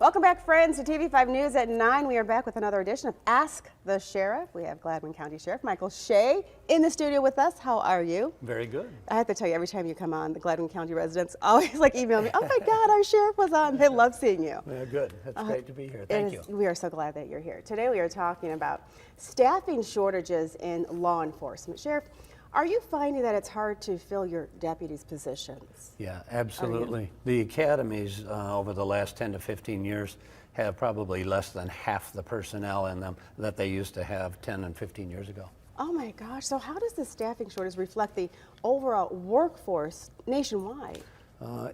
Welcome back, friends, to TV5 News at 9. We are back with another edition of Ask the Sheriff. We have Gladwin County Sheriff Michael Shea in the studio with us. How are you? Very good. I have to tell you, every time you come on, the Gladwin County residents always email me, oh my God, our sheriff was on. They love seeing you. Yeah, good. It's great to be here. Thank you. We are so glad that you're here. Today we are talking about staffing shortages in law enforcement. Sheriff, are you finding that it's hard to fill your deputies' positions? Yeah, absolutely. The academies over the last 10 to 15 years have probably less than half the personnel in them that they used to have 10 and 15 years ago. Oh my gosh, so how does the staffing shortage reflect the overall workforce nationwide?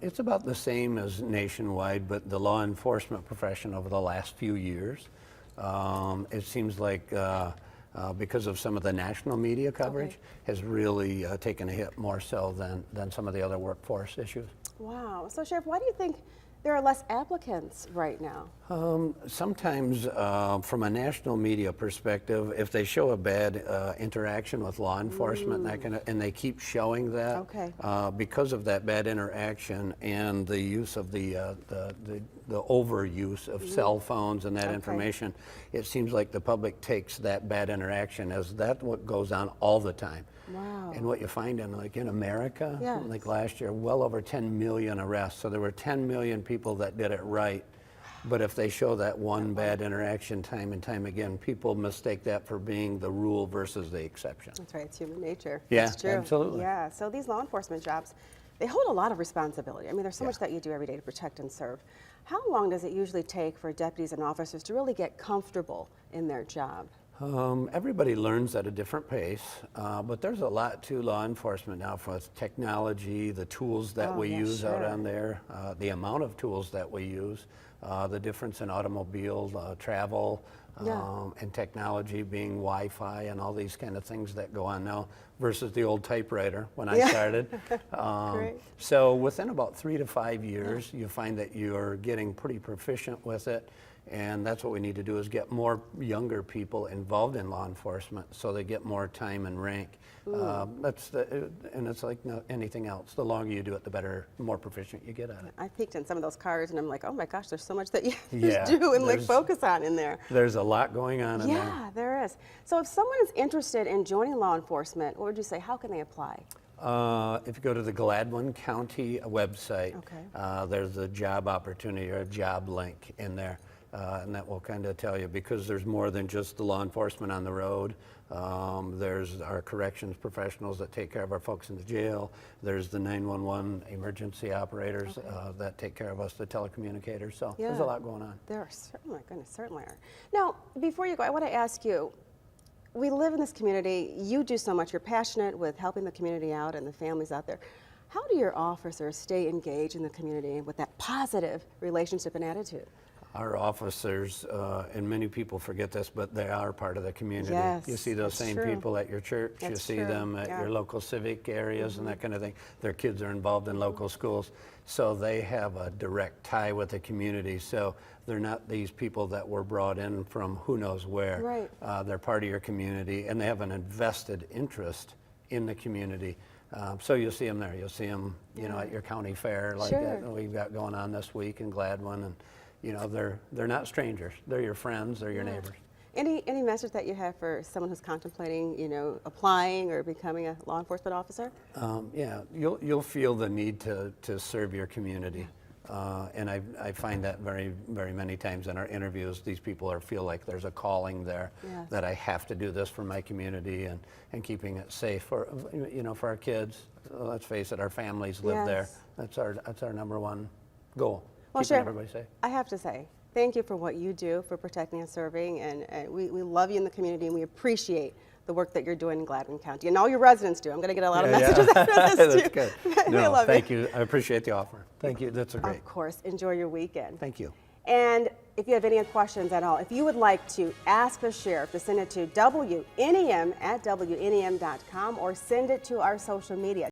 It's about the same as nationwide, but the law enforcement profession over the last few years, it seems like because of some of the national media coverage, has really taken a hit more so than some of the other workforce issues. Wow. So, Sheriff, why do you think there are less applicants right now? Sometimes from a national media perspective, if they show a bad interaction with law enforcement and they keep showing that, because of that bad interaction and the use of the overuse of cell phones and that information, it seems like the public takes that bad interaction as that what goes on all the time. Wow. And what you find in America, like last year, well over 10 million arrests. So there were 10 million people that did it right. But if they show that one bad interaction time and time again, people mistake that for being the rule versus the exception. That's right, it's human nature. Yeah, That's true. absolutely. Yeah, so these law enforcement jobs, they hold a lot of responsibility. I mean, there's so much that you do every day to protect and serve. How long does it usually take for deputies and officers to really get comfortable in their job? Everybody learns at a different pace, but there's a lot to law enforcement now for technology, the tools that we use out on there, the amount of tools that we use, the difference in automobile travel, and technology being Wi-Fi and all these kind of things that go on now versus the old typewriter when I started. So within about 3 to 5 years, you find that you're getting pretty proficient with it. And that's what we need to do is get more younger people involved in law enforcement so they get more time and rank. And it's like anything else. The longer you do it, the better, more proficient you get at it. I peeked in some of those cars and I'm like, oh my gosh, there's so much that you do and focus on in there. There's a lot going on in there. Yeah, there is. So if someone is interested in joining law enforcement, what would you say, how can they apply? If you go to the Gladwin County website, there's a job opportunity or a job link in there. And that will kind of tell you, because there's more than just the law enforcement on the road. There's our corrections professionals that take care of our folks in the jail. There's the 911 emergency operators that take care of us, the telecommunicators. So there's a lot going on. There are, oh my goodness, certainly are. Now, before you go, I want to ask you, we live in this community. You do so much. You're passionate with helping the community out and the families out there. How do your officers stay engaged in the community with that positive relationship and attitude? Our officers, and many people forget this, but they are part of the community. You see those same people at your church, you see them at your local civic areas and that kind of thing. Their kids are involved in local schools, so they have a direct tie with the community. So they're not these people that were brought in from who knows where. They're part of your community, and they have an invested interest in the community. So you'll see them there. You'll see them, at your county fair like that we've got going on this week in Gladwin, and they're not strangers. They're your friends. They're your neighbors. Any message that you have for someone who's contemplating, applying or becoming a law enforcement officer? You'll feel the need to serve your community, and I find that very, very many times in our interviews. These people feel like there's a calling there that I have to do this for my community and keeping it safe for for our kids. Let's face it, our families live there. That's our number one goal. Well, keeping everybody safe. I have to say, thank you for what you do for protecting and serving, and we love you in the community, and we appreciate the work that you're doing in Gladwin County, and all your residents do. I'm going to get a lot of messages after this, too. That's good. No, thank you. I appreciate the offer. Thank you. That's great. Of course. Enjoy your weekend. Thank you. And if you have any questions at all, if you would like to ask the sheriff, to send it to WNEM at WNEM.com or send it to our social media.